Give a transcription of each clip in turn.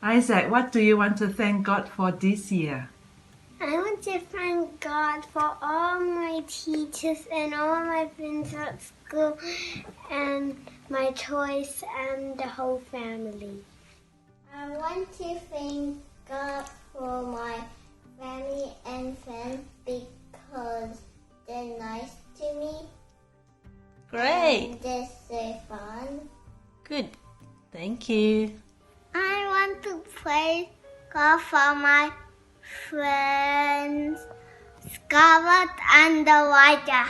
Isaac, what do you want to thank God for this year? I want to thank God for all my teachers and all my friends at school and my toys and the whole family. I want to thank God for my family and friends because they're nice to me. Great. And they're so fun. Good. Thank you. I want to praise God for my friends, Scarlett and Elijah.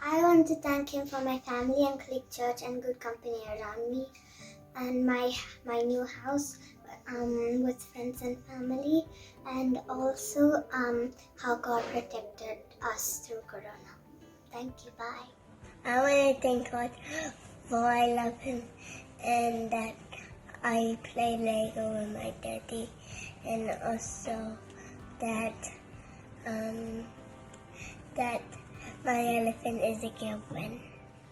I want to thank Him for my family and CLIC Church and good company around me, and my new house with friends and family, and also how God protected us through Corona. Thank you. Bye. I want to thank God for I love Him and that I play Lego with my daddy, and also that my elephant is a girlfriend.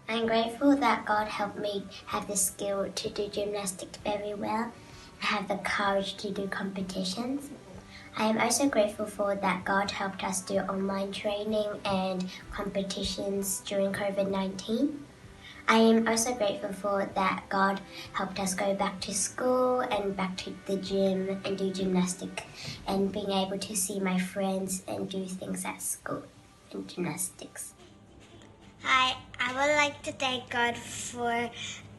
I'm grateful that God helped me have the skill to do gymnastics very well and have the courage to do competitions. I am also grateful for that God helped us do online training and competitions during COVID-19. I am also grateful for that God helped us go back to school and back to the gym and do gymnastics and being able to see my friends and do things at school and gymnastics. Hi, I would like to thank God for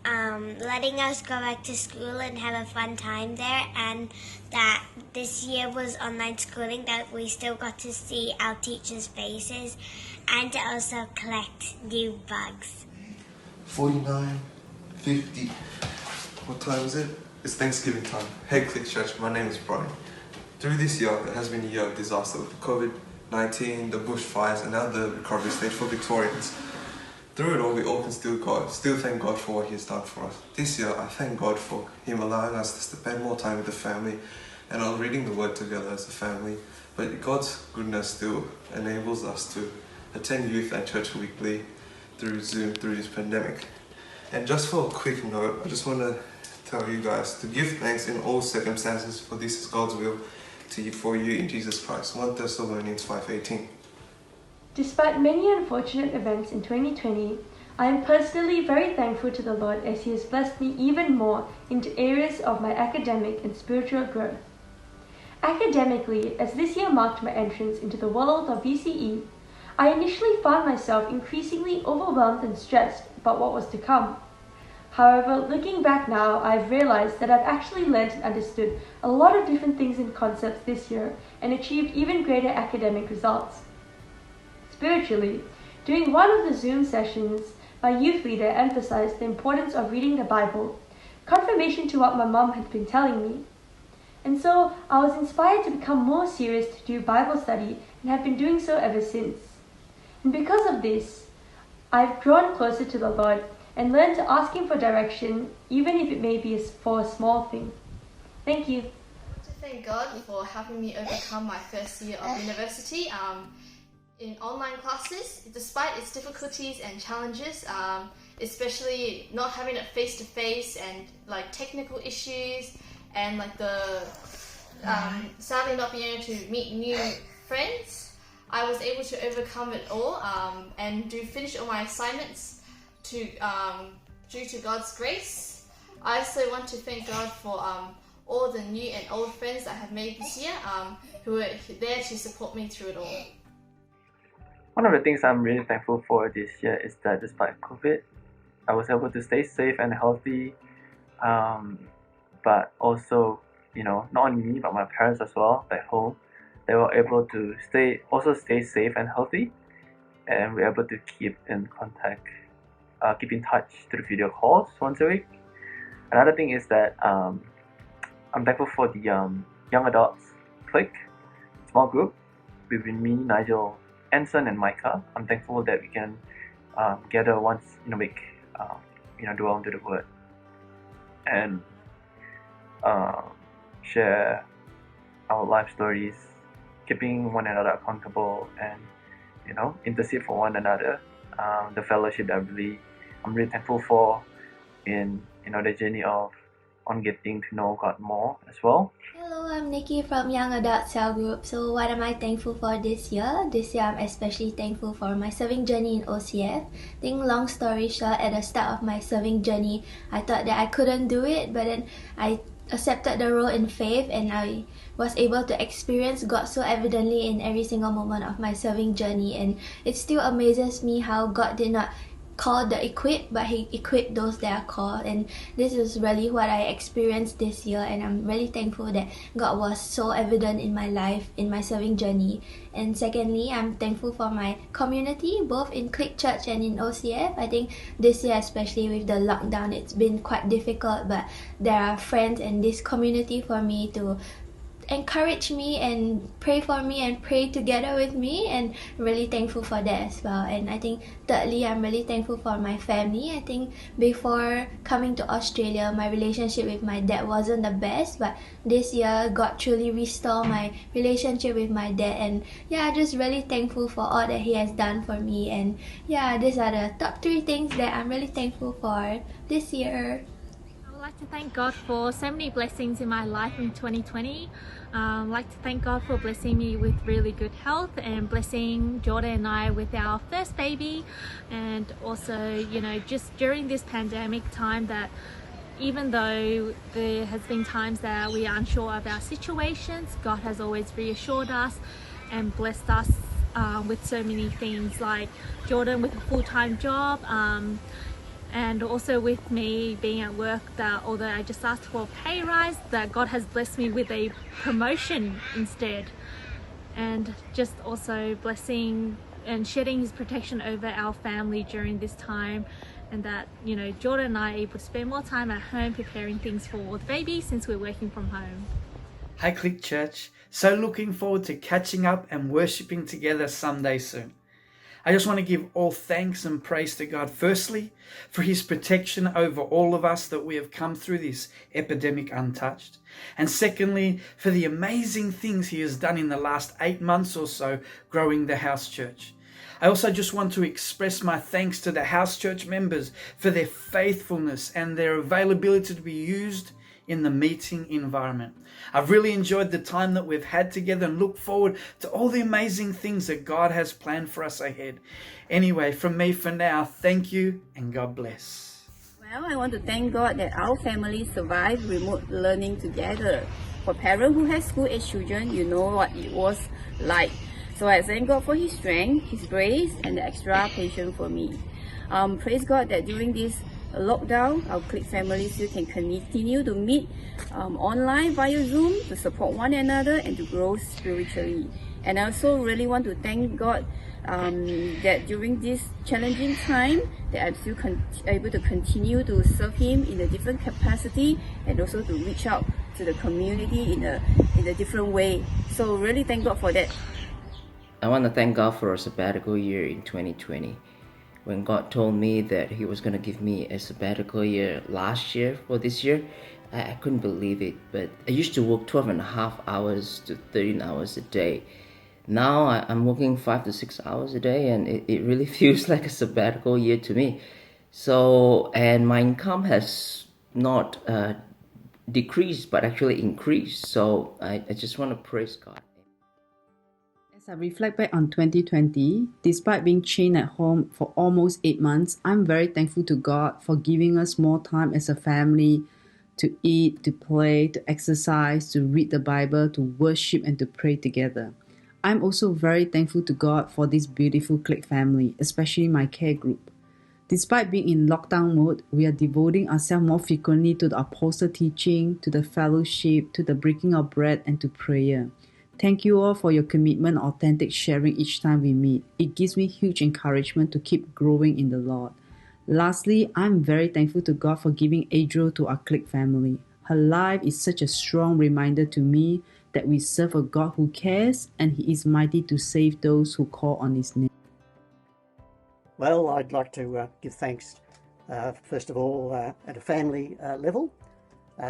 letting us go back to school and have a fun time there, and that this year was online schooling, that we still got to see our teachers' faces and to also collect new bugs. 49, 50. What time is it? It's Thanksgiving time. Hey CLIC Church, my name is Brian. Through this year, it has been a year of disaster with COVID-19, the bushfires, and now the recovery stage for Victorians. Through it all, we all can still thank God for what He has done for us. This year, I thank God for Him allowing us to spend more time with the family and on reading the Word together as a family. But God's goodness still enables us to attend youth and church weekly through Zoom through this pandemic. And just for a quick note, I just want to tell you guys to give thanks in all circumstances, for this is God's will for you in Jesus Christ. 1 Thessalonians 5:18. Despite many unfortunate events in 2020, I am personally very thankful to the Lord as He has blessed me even more into areas of my academic and spiritual growth. Academically, as this year marked my entrance into the world of VCE, I initially found myself increasingly overwhelmed and stressed about what was to come. However, looking back now, I've realized that I've actually learned and understood a lot of different things and concepts this year and achieved even greater academic results. Spiritually, during one of the Zoom sessions, my youth leader emphasized the importance of reading the Bible, confirmation to what my mom had been telling me. And so I was inspired to become more serious to do Bible study and have been doing so ever since. And because of this, I've drawn closer to the Lord and learned to ask Him for direction, even if it may be for a small thing. Thank you. I want to thank God for helping me overcome my first year of university in online classes, despite its difficulties and challenges, especially not having it face-to-face and like technical issues and like the sadly not being able to meet new friends. I was able to overcome it all and finish all my assignments due to God's grace. I also want to thank God for all the new and old friends I have made this year who are there to support me through it all. One of the things I'm really thankful for this year is that despite COVID, I was able to stay safe and healthy, but also, not only me, but my parents as well back home. They were able to stay safe and healthy, and we're able to keep in contact, keep in touch through video calls once a week. Another thing is that I'm thankful for the young adults CLIC small group between me, Nigel, Anson, and Micah. I'm thankful that we can gather once in a week, dwell into the Word and share our life stories, keeping one another accountable, and intercede for one another. The fellowship that I'm really thankful for in the journey of on getting to know God more as well. Hello, I'm Nikki from Young Adult Cell Group. So what am I thankful for this year? This year I'm especially thankful for my serving journey in OCF. I think long story short, at the start of my serving journey, I thought that I couldn't do it, but then I accepted the role in faith and I was able to experience God so evidently in every single moment of my serving journey, and it still amazes me how God did not call the equipped, but he equipped those that are called, and this is really what I experienced this year, and I'm really thankful that God was so evident in my life, in my serving journey. And secondly, I'm thankful for my community, both in CLIC Church and in OCF. I think this year, especially with the lockdown, it's been quite difficult, but there are friends and this community for me to encourage me and pray for me and pray together with me, and really thankful for that as well. And I think thirdly, I'm really thankful for my family. I think before coming to Australia, my relationship with my dad wasn't the best, but this year God truly restored my relationship with my dad, and yeah, just really thankful for all that he has done for me. And yeah, these are the top 3 things that I'm really thankful for this year. I'd like to thank God for so many blessings in my life in 2020. I'd like to thank God for blessing me with really good health and blessing Jordan and I with our first baby, and also, you know, just during this pandemic time, that even though there has been times that we are unsure of our situations, God has always reassured us and blessed us with so many things, like Jordan with a full-time job, and also with me being at work, that although I just asked for a pay rise, that God has blessed me with a promotion instead. And just also blessing and shedding his protection over our family during this time, and that, you know, Jordan and I are able to spend more time at home preparing things for the baby since we're working from home. Hi CLIC Church, so looking forward to catching up and worshipping together someday soon. I just want to give all thanks and praise to God, firstly, for his protection over all of us that we have come through this epidemic untouched. And secondly, for the amazing things he has done in the last 8 months or so growing the house church. I also just want to express my thanks to the house church members for their faithfulness and their availability to be used in the meeting environment. I've really enjoyed the time that we've had together and look forward to all the amazing things that God has planned for us ahead. Anyway, from me for now, thank you and God bless. Well, I want to thank God that our family survived remote learning together. For parents who have school-age children, you know what it was like. So I thank God for his strength, his grace, and the extra patience for me. Praise God that during this lockdown, our CLIC family still can continue to meet online via Zoom to support one another and to grow spiritually. And I also really want to thank God that during this challenging time, that I'm still able to continue to serve him in a different capacity, and also to reach out to the community in a different way. So really thank God for that. I want to thank God for a sabbatical year in 2020. When God told me that he was going to give me a sabbatical year last year for this year, I couldn't believe it. But I used to work 12 and a half hours to 13 hours a day. Now I'm working 5 to 6 hours a day, and it really feels like a sabbatical year to me. So, and my income has not decreased, but actually increased. So I just want to praise God. As I reflect back on 2020, despite being chained at home for almost 8 months, I'm very thankful to God for giving us more time as a family to eat, to play, to exercise, to read the Bible, to worship, and to pray together. I'm also very thankful to God for this beautiful CLIC family, especially my care group. Despite being in lockdown mode, we are devoting ourselves more frequently to the apostle teaching, to the fellowship, to the breaking of bread, and to prayer. Thank you all for your commitment and authentic sharing each time we meet. It gives me huge encouragement to keep growing in the Lord. Lastly, I'm very thankful to God for giving Adriel to our CLIC family. Her life is such a strong reminder to me that we serve a God who cares, and he is mighty to save those who call on his name. Well, I'd like to give thanks, first of all, at a family level.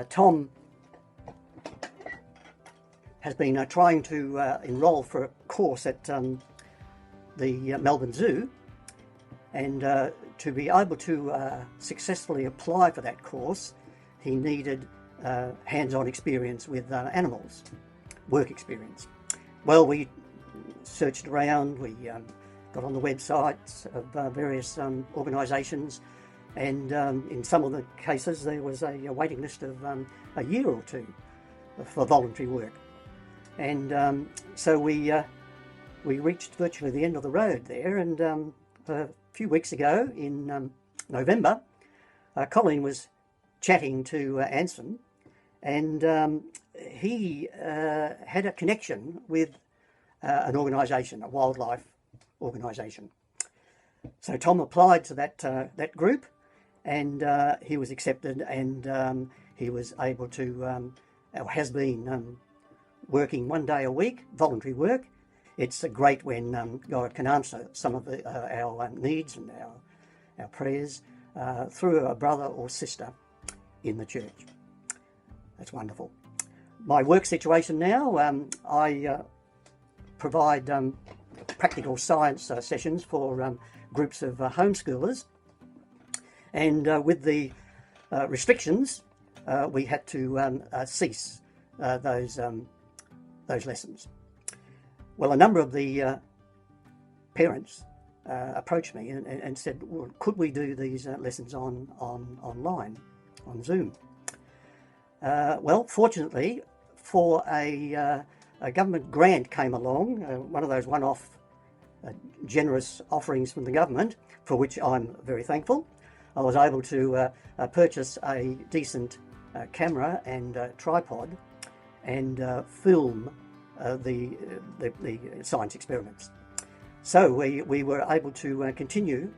Tom has been trying to enrol for a course at the Melbourne Zoo, and to be able to successfully apply for that course, he needed hands-on experience with animals, work experience. Well, we searched around, we got on the websites of various organisations, and in some of the cases there was a waiting list of a year or two for voluntary work. And so we reached virtually the end of the road there, and a few weeks ago in November, Colin was chatting to Anson, and he had a connection with an organisation, a wildlife organisation. So Tom applied to that group, and he was accepted, and he was able to, or has been working 1 day a week, voluntary work. It's great when God can answer some of our needs and our prayers through a brother or sister in the church. That's wonderful. My work situation now, I provide practical science sessions for groups of homeschoolers, and with the restrictions, we had to cease those lessons. Well, a number of the parents approached me and said, well, could we do these lessons online, on Zoom? Well, fortunately, for a government grant came along, one of those one-off generous offerings from the government, for which I'm very thankful. I was able to purchase a decent camera and tripod and film the science experiments. So we were able to continue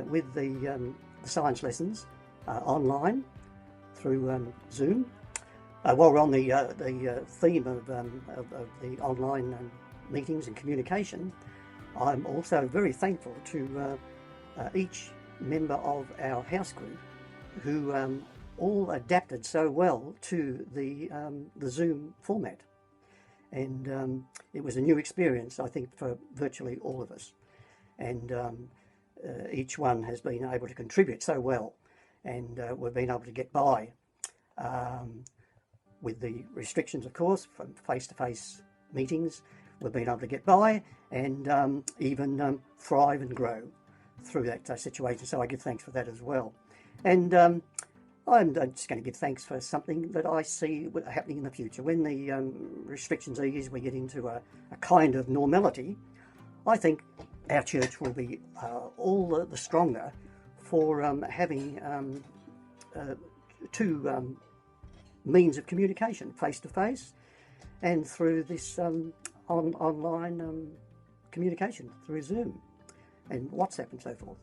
with the science lessons online through Zoom. While we're on the theme of the online meetings and communication, I'm also very thankful to each member of our house group who all adapted so well to the Zoom format. And it was a new experience, I think, for virtually all of us. And each one has been able to contribute so well, and we've been able to get by with the restrictions, of course, from face-to-face meetings. We've been able to get by and even thrive and grow through that situation. So I give thanks for that as well. And I'm just going to give thanks for something that I see happening in the future. When the restrictions ease, we get into a kind of normality, I think our church will be all the stronger for having two means of communication, face-to-face and through this online communication through Zoom and WhatsApp and so forth.